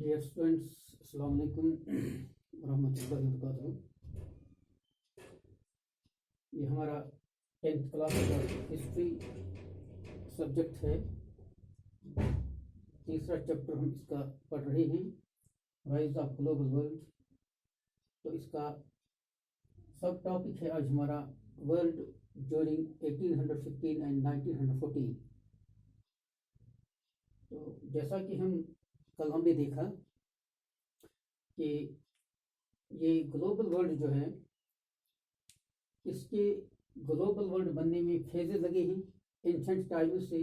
Dear students, अस्सलाम वालेकुम रहमतुल्लाहि व बरकातहू। ये हमारा 10th क्लास का हिस्ट्री सब्जेक्ट है। तीसरा चैप्टर हम इसका पढ़ रहे हैं, राइज ऑफ ग्लोबल वर्ल्ड। तो इसका सब टॉपिक है आज हमारा वर्ल्ड ड्यूरिंग 1815 एंड 1914। तो जैसा कि कल हमने देखा कि ये ग्लोबल वर्ल्ड जो है, इसके ग्लोबल वर्ल्ड बनने में फेजेस लगे हैं। एंशंट टाइम से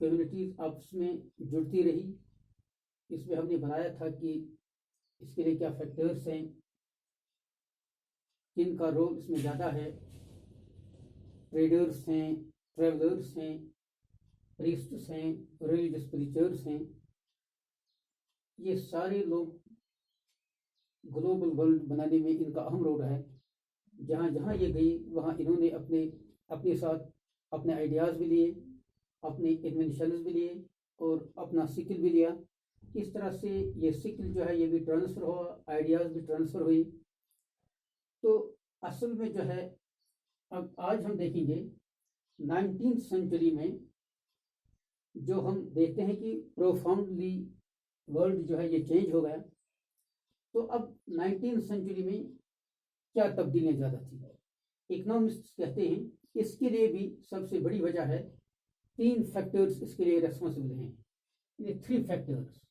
कम्युनिटीज आपस में जुड़ती रही। इसमें हमने बताया था कि इसके लिए क्या फैक्टर्स हैं, किन का रोल इसमें ज़्यादा है। ट्रेडर्स हैं, ट्रेवलर्स हैं, प्रीस्ट्स हैं, रिलीजियस प्रीचर्स हैं। ये सारे लोग ग्लोबल वर्ल्ड बनाने में इनका अहम रोल है। जहाँ जहाँ ये गई वहाँ इन्होंने अपने साथ अपने आइडियाज़ भी लिए, अपने इन्वेंशंस भी लिए और अपना स्किल भी लिया। इस तरह से ये स्किल जो है ये भी ट्रांसफ़र हुआ, आइडियाज़ भी ट्रांसफ़र हुई। तो असल में जो है, अब आज हम देखेंगे 19th सेंचुरी में जो हम देखते हैं कि प्रोफाउंडली वर्ल्ड जो है ये चेंज हो गया। तो अब 19th सेंचुरी में क्या तब्दीलियाँ ज़्यादा थी। इकोनॉमिस्ट्स कहते हैं इसके लिए भी सबसे बड़ी वजह है, 3 फैक्टर्स इसके लिए रेस्पॉन्सिबल हैं। ये 3 फैक्टर्स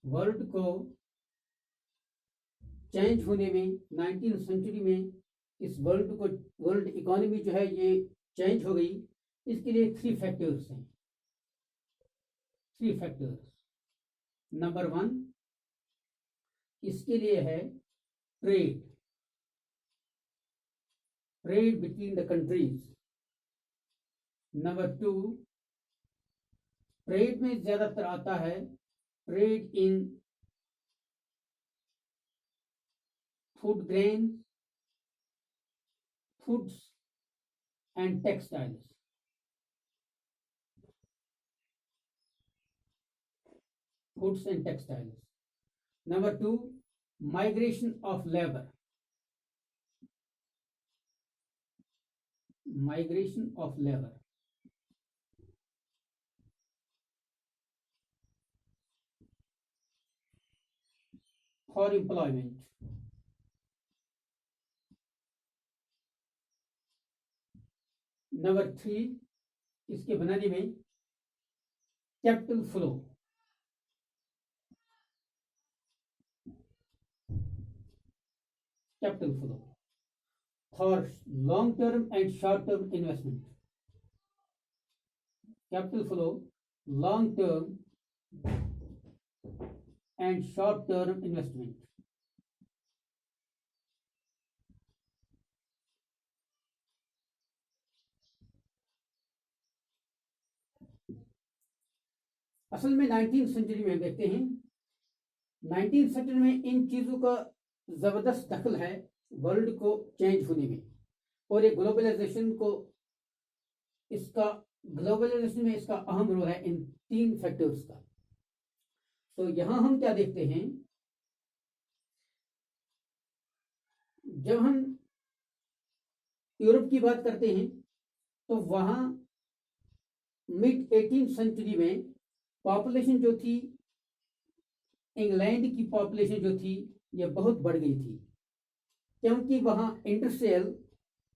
वर्ल्ड को चेंज होने में, 19th सेंचुरी में इस वर्ल्ड इकोनॉमी जो है ये चेंज हो गई। इसके लिए 3 फैक्टर्स हैं। 3 फैक्टर्स। नंबर 1 इसके लिए है trade between the countries. Number 2 trade में ज्यादातर आता है trade in food grain, foods and textiles. Foods and textiles. Number 2 migration of labour. Migration of labour. For employment. Number 3 इसके बनाने में capital flow. Capital flow for long term and short term investment. Capital flow, long term and short term investment. असल में 19th century में देखते हैं, 19th century में इन चीजों का जबरदस्त दखल है वर्ल्ड को चेंज होने में। और ये ग्लोबलाइजेशन में इसका अहम रोल है इन 3 फैक्टर्स का। तो यहां हम क्या देखते हैं, जब हम यूरोप की बात करते हैं तो वहां मिड 18th सेंचुरी में पॉपुलेशन जो थी, इंग्लैंड की पॉपुलेशन जो थी ये बहुत बढ़ गई थी, क्योंकि वहां इंडस्ट्रियल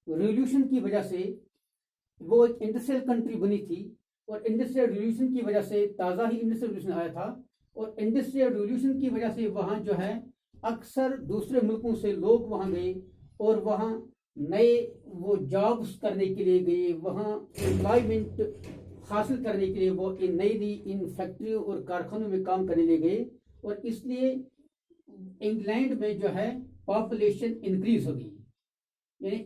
रिवॉल्यूशन की वजह से वो एक इंडस्ट्रियल कंट्री बनी थी। और इंडस्ट्रियल रिवॉल्यूशन की वजह से ताज़ा ही इंडस्ट्रियल रिवॉल्यूशन आया था। और इंडस्ट्रियल रिवॉल्यूशन की वजह से वहाँ जो है अक्सर दूसरे मुल्कों से लोग वहाँ गए और वहाँ नए वो जॉब्स करने के लिए गए, वहाँ एम्प्लॉयमेंट हासिल करने के लिए वो इन फैक्ट्रियों और कारखानों में काम करने ले गए। और इसलिए इंग्लैंड में जो है पॉपुलेशन इंक्रीज हो गई, यानी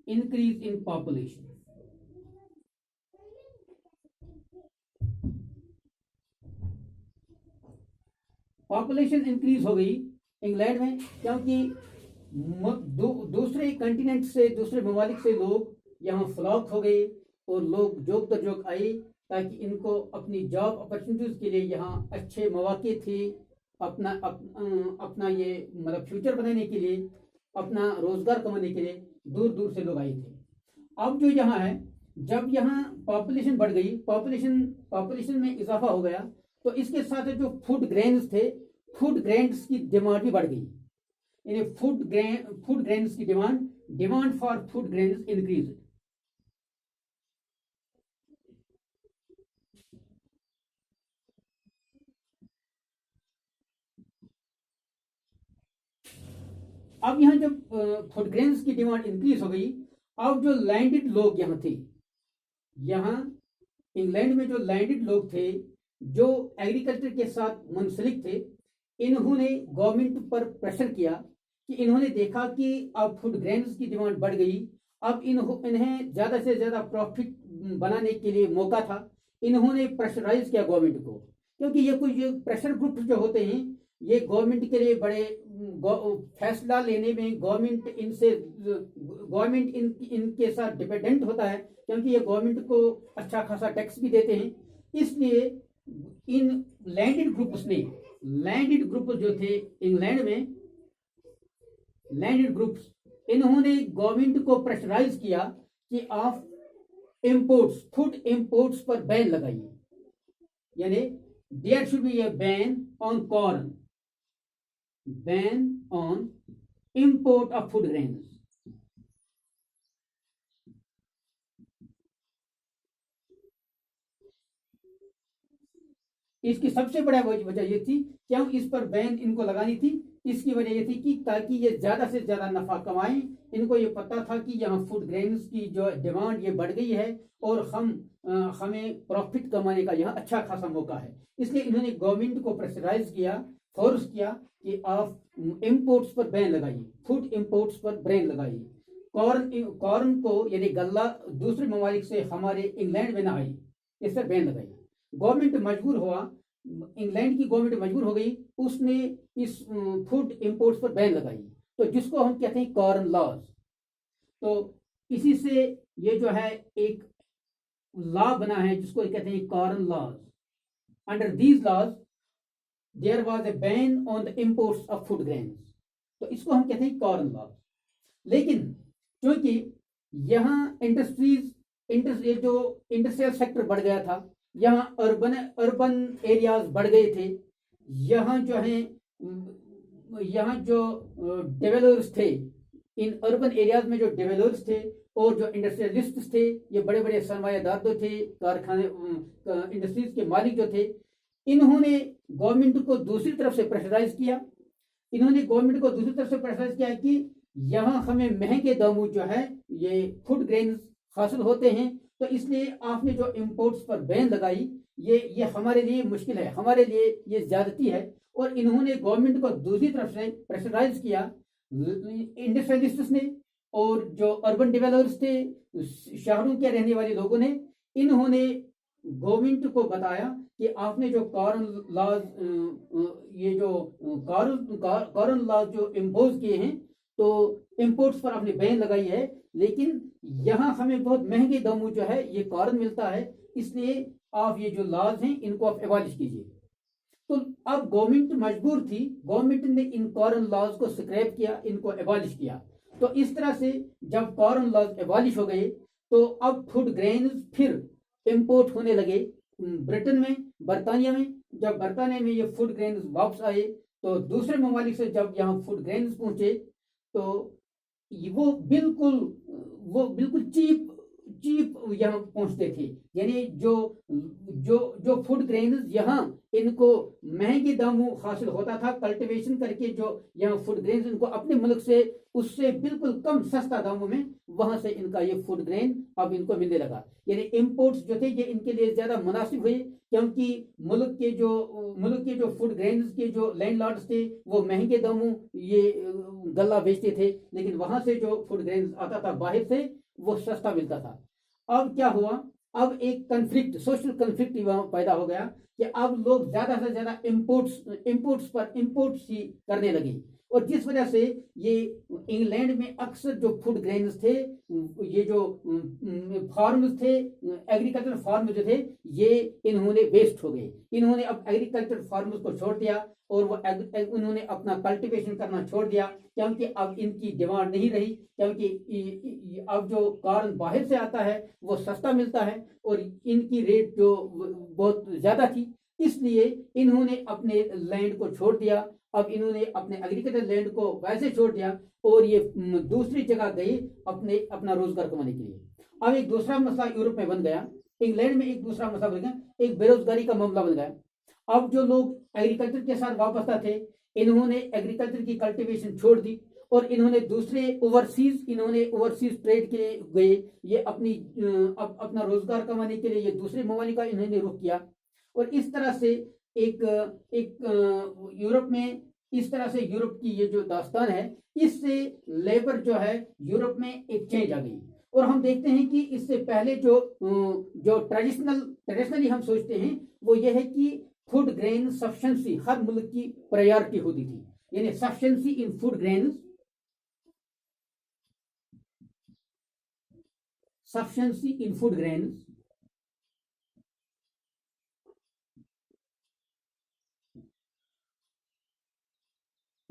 increase in population. Population increase हो गई इंग्लैंड में, क्योंकि दूसरे कंटिनेंट से, दूसरे ममालिक से लोग यहाँ फ्लॉक हो गए और लोग जोक आए। ताकि इनको अपनी जॉब अपॉर्चुनिटीज के लिए यहाँ अच्छे मौके थे, अपना ये मतलब फ्यूचर बनाने के लिए, अपना रोजगार कमाने के लिए दूर दूर से लोग आए थे। अब जो यहाँ है, जब यहाँ पॉपुलेशन बढ़ गई, पॉपुलेशन में इजाफा हो गया, तो इसके साथ जो फूड ग्रेन्स थे, फूड ग्रेन्स की डिमांड भी बढ़ गई। यानी फूड ग्रेन्स की demand for food grains increase. अब यहाँ जब फूड ग्रेन्स की डिमांड इंक्रीज हो गई, अब जो लैंडेड लोग यहाँ थे, यहाँ इंग्लैंड में जो लैंडेड लोग थे, जो एग्रीकल्चर के साथ मुंसलिक थे, इन्होंने गवर्नमेंट पर प्रेशर किया कि इन्होंने देखा कि अब फूड ग्रेन्स की डिमांड बढ़ गई, अब इन्हें ज़्यादा से ज़्यादा प्रॉफिट बनाने के लिए मौका था। इन्होंने प्रेशराइज किया गवर्नमेंट को, क्योंकि ये कुछ प्रेशर ग्रुप जो होते हैं, ये गवर्नमेंट के लिए बड़े फैसला लेने में गवर्नमेंट इनके साथ डिपेंडेंट होता है, क्योंकि ये गवर्नमेंट को अच्छा खासा टैक्स भी देते हैं। इसलिए इन लैंडेड ग्रुप्स जो थे इंग्लैंड में, लैंडेड ग्रुप्स, इन्होंने गवर्नमेंट को प्रेशराइज किया कि आप फूड इंपोर्ट्स पर बैन लगाइए। यानी there should be a ban on corn, ban on import of food grains। इसकी सबसे बड़ा वजह ये थी, क्यों इस पर बैन इनको लगानी थी, इसकी वजह ये थी कि ताकि ये ज्यादा से ज्यादा नफा कमाएं। इनको ये पता था कि यहाँ फूड ग्रेन्स की जो डिमांड ये बढ़ गई है और हमें प्रॉफिट कमाने का यहाँ अच्छा खासा मौका है। इसलिए इन्होंने गवर्नमेंट को प्रेशराइज किया, फोर्स किया कि आप इंपोर्ट्स पर बैन लगाइए, फूड इंपोर्ट्स पर बैन लगाइए। कॉर्न को यानी गल्ला दूसरे ममालिक से हमारे इंग्लैंड में ना आई, इस पर बैन लगाइए। गवर्नमेंट मजबूर हुआ, इंग्लैंड की गवर्नमेंट मजबूर हो गई, उसने इस फूड इंपोर्ट्स पर बैन लगाई, तो जिसको हम कहते हैं कॉर्न लॉज। तो इसी से ये जो है एक लॉ बना है जिसको कहते हैं corn laws. Under these laws there was a ban on the imports of food grains, तो इसको हम कहते हैं कॉर्न लॉज। लेकिन क्योंकि यहाँ इंडस्ट्रियल सेक्टर बढ़ गया था, यहाँ अर्बन एरियाज बढ़ गए थे, यहाँ जो डेवलपर्स थे, इन अर्बन एरियाज में जो डेवलपर्स थे और जो इंडस्ट्रियलिस्ट थे, ये बड़े बड़े सरमायादार जो थे, कारखाने इंडस्ट्रीज के मालिक जो थे, इन्होंने गवर्नमेंट को दूसरी तरफ से प्रेशराइज किया। कि यहाँ हमें महंगे दामों जो है ये फूड ग्रेन्स हासिल होते हैं, तो इसलिए आपने जो इंपोर्ट्स पर बैन लगाई, ये हमारे लिए मुश्किल है, हमारे लिए ये ज्यादती है। और इन्होंने गवर्नमेंट को दूसरी तरफ से प्रेशराइज किया, इंडस्ट्रियलिस्ट्स ने और जो अर्बन डेवलपर्स थे, शहरों के रहने वाले लोगों ने, इन्होंने गवर्नमेंट को बताया कि आपने जो कॉर्न लॉज जो इम्पोज किए हैं, तो इंपोर्ट्स पर आपने बैन लगाई है, लेकिन यहाँ हमें बहुत महंगे दामों जो है ये कॉर्न मिलता है, इसलिए आप ये जो लॉज हैं इनको आप एबॉलिश कीजिए। तो अब गवर्नमेंट मजबूर थी, गवर्नमेंट ने इन कॉर्न लॉज को स्क्रैप किया, इनको एबॉलिश किया। तो इस तरह से जब कॉर्न लॉज एबॉलिश हो गए, तो अब फूड ग्रेन्स फिर इंपोर्ट होने लगे ब्रिटेन में, बरतानिया में। जब बरतानिया में ये फूड ग्रेन्स वापस आए, तो दूसरे ममालिक से जब यहाँ फूड ग्रेन्स पहुंचे, तो वो बिल्कुल चीप यहाँ पहुंचते थे। यानी जो फूड ग्रेन्स यहाँ इनको महंगे दामों हासिल होता था, कल्टीवेशन करके जो यहाँ फूड ग्रेन्स इनको अपने मुल्क से उससे बिल्कुल कम सस्ता दामों में वहां से इनका ये फूड ग्रेन अब इनको मिलने लगा। यानी इंपोर्ट्स जो थे ये इनके लिए ज्यादा मुनासिब हुए, क्योंकि मुल्क के जो फूड ग्रेन्स के जो लैंडलॉर्ड्स थे वो महंगे दामों ये गल्ला बेचते थे, लेकिन वहां से जो फूड ग्रेन्स आता था बाहर से वो सस्ता मिलता था। अब क्या हुआ, अब एक सोशल कन्फ्लिक्ट पैदा हो गया कि अब लोग ज्यादा से ज्यादा इंपोर्ट्स ही करने लगे। और जिस वजह से ये इंग्लैंड में अक्सर जो फूड ग्रेन्स थे, ये जो फार्म्स थे, एग्रीकल्चर फार्म जो थे, ये इन्होंने वेस्ट हो गए। इन्होंने अब एग्रीकल्चर फार्म्स को छोड़ दिया और वो उन्होंने अपना कल्टीवेशन करना छोड़ दिया, क्योंकि अब इनकी डिमांड नहीं रही, क्योंकि अब जो कार्न बाहर से आता है वो सस्ता मिलता है और इनकी रेट जो बहुत ज़्यादा थी, इसलिए इन्होंने अपने लैंड को छोड़ दिया। अब इन्होंने अपने एग्रीकल्चर लैंड को वैसे छोड़ दिया और ये दूसरी जगह गए अपना रोजगार कमाने के लिए। अब एक दूसरा मसला यूरोप में बन गया, इंग्लैंड में एक दूसरा मसला बन गया, एक बेरोजगारी का मामला बन गया। अब जो लोग एग्रीकल्चर के साथ वाबस्ता थे, इन्होंने एग्रीकल्चर की कल्टीवेशन छोड़ दी और इन्होंने दूसरे ओवरसीज ट्रेड के लिए गए। ये अपना रोजगार कमाने के लिए ये दूसरे ममालिक का इन्होंने रुख किया और इस तरह से एक यूरोप में, इस तरह से यूरोप की ये जो दास्तान है, इससे लेबर जो है यूरोप में एक चेंज आ गई। और हम देखते हैं कि इससे पहले जो ट्रेडिशनली हम सोचते हैं वो ये है कि फूड ग्रेन सफिशिएंसी हर मुल्क की प्रायोरिटी होती थी, यानी सफिशिएंसी इन फूड ग्रेन्स, सफिशिएंसी इन फूड ग्रेन्स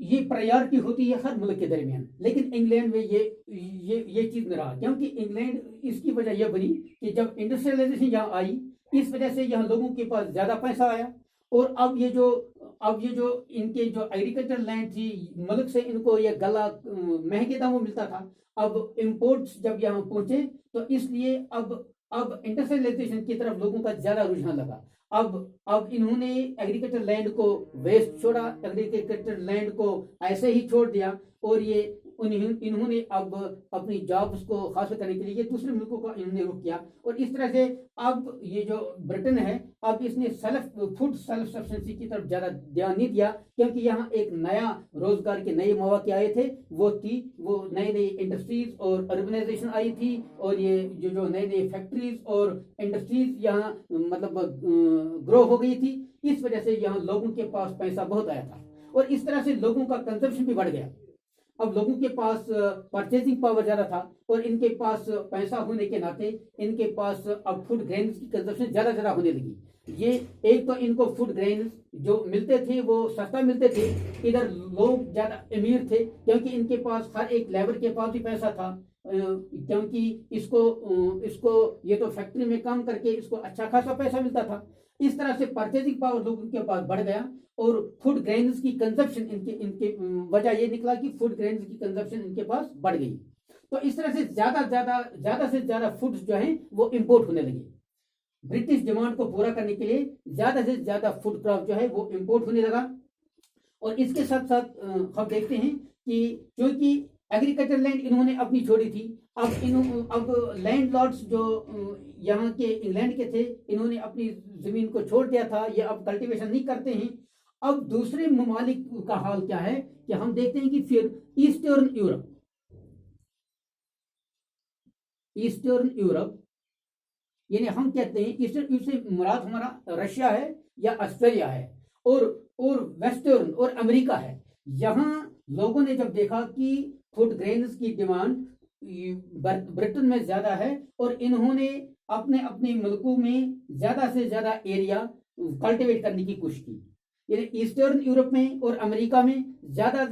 ये प्रायोरिटी होती है हर मुल्क के दरमियान। लेकिन इंग्लैंड में ये चीज न रहा, क्योंकि इंग्लैंड, इसकी वजह यह बनी कि जब इंडस्ट्रियलाइजेशन यहाँ आई, इस वजह से यहाँ लोगों के पास ज्यादा पैसा आया और अब ये जो इनके जो एग्रीकल्चर लैंड थी, मुल्क से इनको ये गला महंगे दामों मिलता था। अब इंपोर्ट्स जब यहाँ पहुंचे तो इसलिए अब इंडस्ट्रियलाइजेशन की तरफ लोगों का ज्यादा रुझान लगा। अब इन्होंने एग्रीकल्चर लैंड को वेस्ट छोड़ा, एग्रीकल्चर लैंड को ऐसे ही छोड़ दिया और ये इन्होंने अब अपनी जॉब्स को हासिल करने के लिए ये दूसरे मुल्कों का इन्होंने रुख किया और इस तरह से अब ये जो ब्रिटेन है, अब इसने फूड सेल्फ सफिशिएंसी की तरफ ज्यादा ध्यान नहीं दिया, क्योंकि यहाँ एक नया रोजगार के नए मौके आए थे, वो नई नई इंडस्ट्रीज और अर्बनाइजेशन आई थी और ये जो नई नई फैक्ट्रीज और इंडस्ट्रीज यहाँ मतलब ग्रो हो गई थी। इस वजह से यहाँ लोगों के पास पैसा बहुत आया था और इस तरह से लोगों का कंजप्शन भी बढ़ गया। अब लोगों के पास परचेजिंग पावर ज्यादा था और इनके पास पैसा होने के नाते इनके पास अब फूड ग्रेन्स की कंजप्शन ज्यादा होने लगी। ये एक तो इनको फूड ग्रेन्स जो मिलते थे वो सस्ता मिलते थे, इधर लोग ज्यादा अमीर थे क्योंकि इनके पास हर एक लेबर के पास भी पैसा था, क्योंकि इसको ये तो फैक्ट्री में काम करके इसको अच्छा खासा पैसा मिलता था। इस तरह से परचेजिंग पावर लोगों के पास बढ़ गया और फूड ग्रेन्स की कंजप्शन इनके वजह ये निकला कि फूड ग्रेन्स की कंजप्शन इनके पास बढ़ गई। तो इस तरह से ज्यादा से ज्यादा फूड्स जो हैं वो इंपोर्ट होने लगे। ब्रिटिश डिमांड को पूरा करने के लिए ज्यादा से ज्यादा फूड क्रॉप जो है वो इंपोर्ट होने लगा। और इसके साथ साथ हम देखते हैं कि क्योंकि एग्रीकल्चर लैंड इन्होंने अपनी छोड़ी थी, अब लैंड लॉर्ड्स जो यहाँ के इंग्लैंड के थे, इन्होंने अपनी जमीन को छोड़ दिया था, ये अब कल्टीवेशन नहीं करते हैं। अब दूसरे ममालिक का हाल क्या है कि हम देखते हैं कि फिर ईस्टर्न यूरोप यानी हम कहते हैं ईस्टर्न से मुराद हमारा रशिया है या ऑस्ट्रेलिया है और वेस्टर्न और अमेरिका है। यहाँ लोगों ने जब देखा कि फूड ग्रेन्स की डिमांड ब्रिटेन में ज्यादा है और इन्होंने अपने अपने मुल्कों में ज्यादा से ज्यादा एरिया कल्टीवेट करने की कोशिश की, यानी ईस्टर्न यूरोप में और अमेरिका में ज्यादा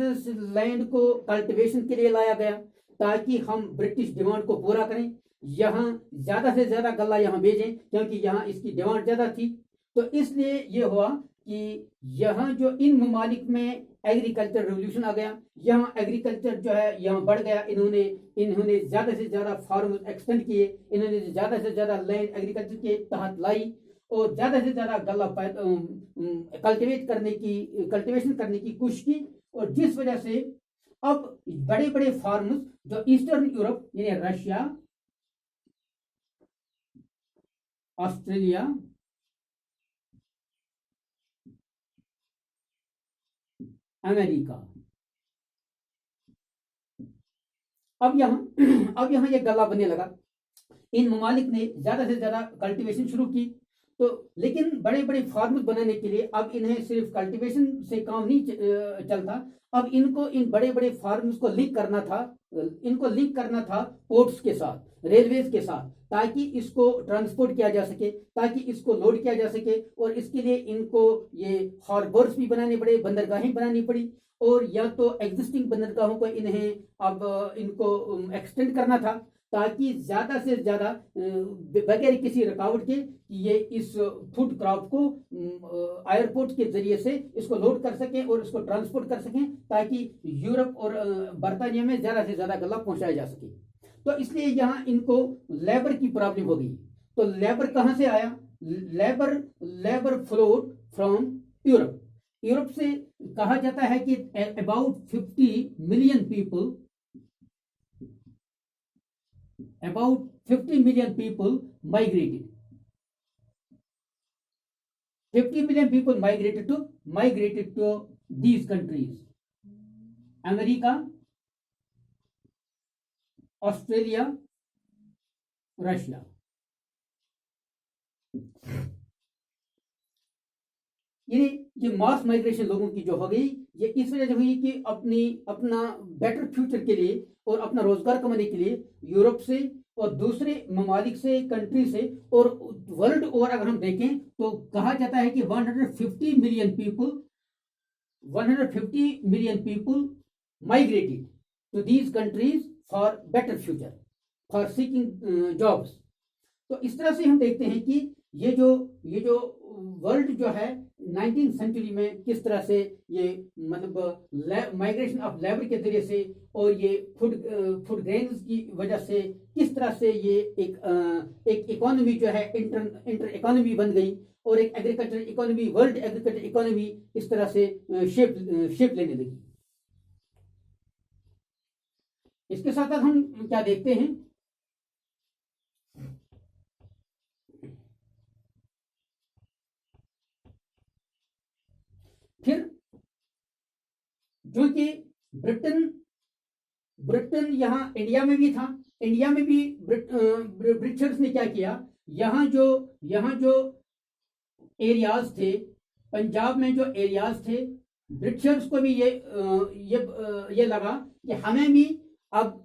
लैंड को कल्टीवेशन के लिए लाया गया ताकि हम ब्रिटिश डिमांड को पूरा करें, यहाँ ज्यादा से ज्यादा गल्ला यहाँ भेजें क्योंकि यहाँ इसकी डिमांड ज्यादा थी। तो इसलिए ये हुआ कि यहाँ जो इन ममालिक में एग्रीकल्चर रेवोल्यूशन आ गया, यहाँ एग्रीकल्चर जो है यहाँ बढ़ गया। इन्होंने ज्यादा से ज्यादा फार्म एक्सटेंड किए, इन्होंने ज्यादा से ज्यादा लैंड एग्रीकल्चर के तहत लाई और ज्यादा से ज्यादा गल्ला कल्टीवेशन करने की कोशिश की और जिस वजह से अब बड़े बड़े फार्म्स जो ईस्टर्न यूरोप यानी रशिया, ऑस्ट्रेलिया, अमेरिका, अब यहाँ ये गला बनने लगा। इन ममालिक ने ज्यादा से ज्यादा कल्टीवेशन शुरू की, तो लेकिन बड़े बड़े फार्म्स बनाने के लिए अब इन्हें सिर्फ कल्टीवेशन से काम नहीं चलता, अब इनको इन बड़े बड़े फार्म्स को लिंक करना था, इनको लिंक करना था पोर्ट्स के साथ, रेलवेज के साथ, ताकि इसको ट्रांसपोर्ट किया जा सके, ताकि इसको लोड किया जा सके। और इसके लिए इनको ये हार्बर्स भी बनाने पड़े, बंदरगाहें बनानी पड़ी, और या तो एग्जिस्टिंग बंदरगाहों को इन्हें अब इनको एक्सटेंड करना था, ताकि ज्यादा से ज्यादा बगैर किसी रुकावट के ये इस फूड क्रॉप को एयरपोर्ट के जरिए से इसको लोड कर सकें और इसको ट्रांसपोर्ट कर सकें, ताकि यूरोप और बर्तानिया में ज्यादा से ज्यादा गल्ला पहुंचाया जा सके। तो इसलिए यहाँ इनको लेबर की प्रॉब्लम हो गई। तो लेबर कहाँ से आया? Labour flowed from Europe. Europe से कहा जाता है कि about 50 million people migrated. 50 million people migrated to these countries: America, Australia, Russia. ये मास माइग्रेशन लोगों की जो हो गई, ये इस वजह से हुई कि अपना बेटर फ्यूचर के लिए और अपना रोजगार कमाने के लिए यूरोप से और दूसरे ममालिक से, कंट्री से, और वर्ल्ड ओवर अगर हम देखें तो कहा जाता है कि 150 million people migrated to these countries for better future, for seeking jobs. तो इस तरह से हम देखते हैं कि ये जो वर्ल्ड जो है 19th सेंचुरी में किस तरह से ये मतलब माइग्रेशन ऑफ लेबर के जरिए से और ये फूड ग्रेन्स की वजह से किस तरह से ये एक इकोनॉमी जो है इंटर इकोनॉमी बन गई, और एक agriculture economy, world agriculture economy इस तरह से शेप लेने लगी। इसके साथ साथ हम क्या देखते हैं, फिर जो कि ब्रिटेन यहाँ इंडिया में भी था। इंडिया में भी ब्रिटिशर्स ने क्या किया, यहाँ जो एरियाज थे, पंजाब में जो एरियाज थे, ब्रिटिशर्स को भी ये लगा कि हमें भी अब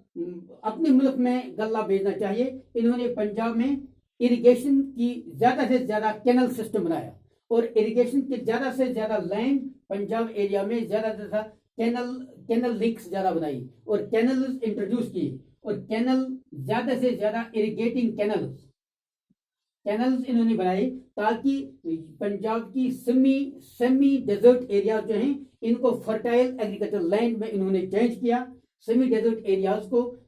अपने मुल्क में गल्ला भेजना चाहिए। इन्होंने पंजाब में इरिगेशन की ज्यादा से ज्यादा कैनल सिस्टम बनाया, और इरिगेशन के ज्यादा से ज्यादा लैंड पंजाब एरिया में ज्यादा से ज्यादा कैनल लिंक्स ज्यादा बनाई, और कैनल इंट्रोड्यूस किए, और कैनल ज्यादा से ज्यादा इरिगेटिंग कैनल्स इन्होंने बनाए, ताकि पंजाब की सेमी डेजर्ट एरिया जो हैं इनको फर्टाइल एग्रीकल्चर लैंड में इन्होंने चेंज किया। सेमी डेजर्ट एरियाज को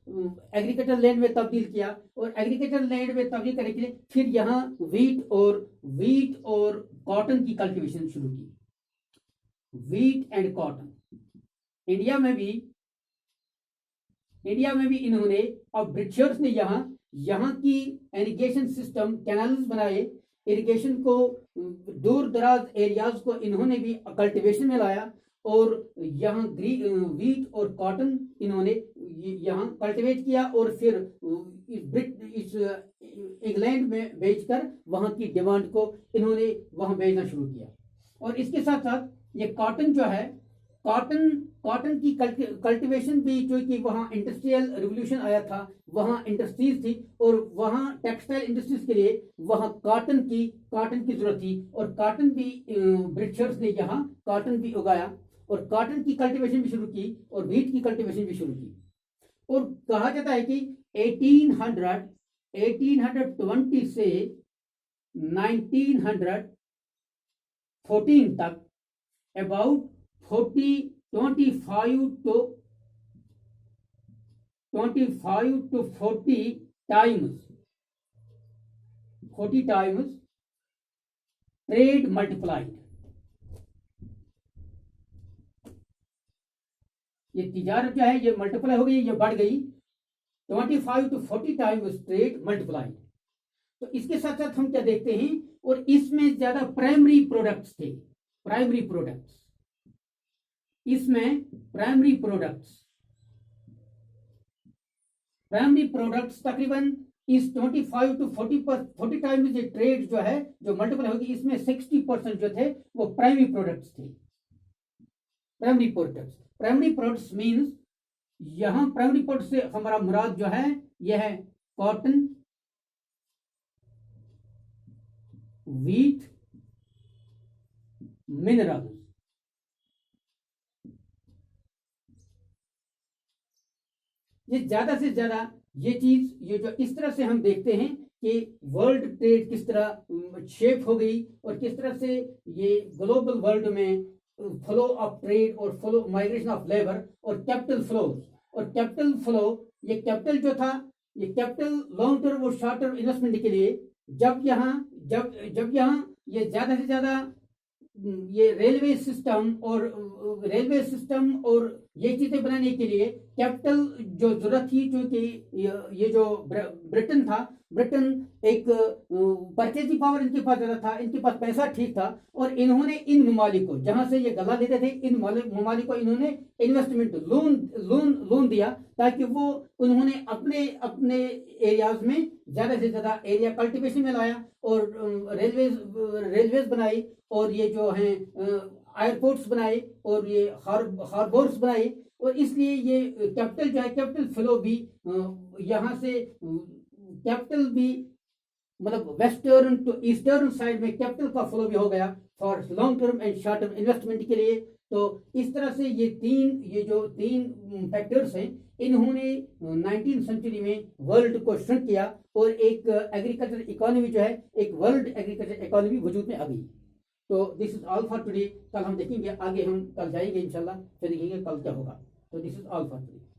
एग्रीकल्चर लैंड में तब्दील किया, और एग्रीकल्चर लैंड में तब्दील करने के लिए फिर यहाँ वीट और कॉटन की कल्टीवेशन शुरू की। वीट एंड कॉटन इंडिया में भी इन्होंने, अब ब्रिटिशर्स ने यहाँ की इरिगेशन सिस्टम, कैनल्स बनाए, इरिगेशन को दूर दराज एरियाज को इन्होंने भी कल्टीवेशन में लाया, और यहाँ वीट और कॉटन इन्होंने यहाँ कल्टीवेट किया, और फिर इस इंग्लैंड में बेचकर वहाँ की डिमांड को इन्होंने वहाँ भेजना शुरू किया। और इसके साथ साथ ये कॉटन जो है, कॉटन की कल्टीवेशन भी, जो कि वहाँ इंडस्ट्रियल रिवोल्यूशन आया था, वहाँ इंडस्ट्रीज थी, और वहाँ टेक्सटाइल इंडस्ट्रीज के लिए वहाँ कॉटन की जरूरत थी, और कॉटन भी ब्रिटिशर्स ने यहाँ कॉटन भी उगाया, और कॉटन की कल्टीवेशन भी शुरू की, और व्हीट की कल्टीवेशन भी शुरू की। और कहा जाता है कि 1820 से 1914 तक about 25 to 40 times trade multiplied। ये तिजारत जो है ये मल्टीप्लाई हो गई, ये बढ़ गई 25 to 40 times ट्रेड मल्टीप्लाई। तो इसके साथ साथ हम क्या देखते हैं, और इसमें ज्यादा प्राइमरी प्रोडक्ट्स थे, इसमें प्राइमरी प्रोडक्ट्स तकरीबन इस 25 to 40 टाइम्स ये ट्रेड जो है जो मल्टीपल होगी, इसमें 60% जो थे वो प्राइमरी प्रोडक्ट्स थे। Primary products. Primary products means यहां प्राइमरी प्रोडक्ट से हमारा मुराद जो है यह है कॉटन, व्हीट, मिनरल्स। ये ज्यादा से ज्यादा ये चीज, ये जो इस तरह से हम देखते हैं कि वर्ल्ड ट्रेड किस तरह शेप हो गई और किस तरह से ये ग्लोबल वर्ल्ड में फ्लो ऑफ ट्रेड और फ्लो माइग्रेशन ऑफ लेबर और कैपिटल फ्लोज। और कैपिटल फ्लो, ये कैपिटल जो था, ये कैपिटल लॉन्ग टर्म और शॉर्ट टर्म इन्वेस्टमेंट के लिए जब यहाँ ये ज्यादा से ज्यादा ये रेलवे सिस्टम और ये चीजें बनाने के लिए कैपिटल जो जरूरत थी, क्योंकि ये जो ब्रिटेन एक परचेजिंग पावर इनके पास ज्यादा था, इनके पास पैसा ठीक था, और इन्होंने इन ममालिक को जहां से ये गल्ला लेते थे, इन ममालिक को इन्होंने इन्वेस्टमेंट लोन दिया, ताकि वो उन्होंने अपने एरियाज में ज्यादा से ज्यादा एरिया कल्टीवेशन में लाया और रेलवेज बनाई और ये जो है एयरपोर्ट्स बनाए और ये हार्बर्स बनाए। और इसलिए ये कैपिटल जो है, कैपिटल फ्लो भी यहाँ से कैपिटल भी मतलब वेस्टर्न टू ईस्टर्न साइड में कैपिटल का फ्लो भी हो गया for long term and short term investment के लिए। तो इस तरह से ये जो तीन फैक्टर्स हैं, इन्होंने 19वीं सेंचुरी में वर्ल्ड को श्रिंक किया और एक एग्रीकल्चर इकोनॉमी जो है, एक वर्ल्ड एग्रीकल्चर इकोनॉमी वजूद में आ गई। तो this is all for today. कल हम देखेंगे, आगे हम कल जाएंगे इंशाल्लाह, फिर देखेंगे कल क्या होगा। तो this is all for today.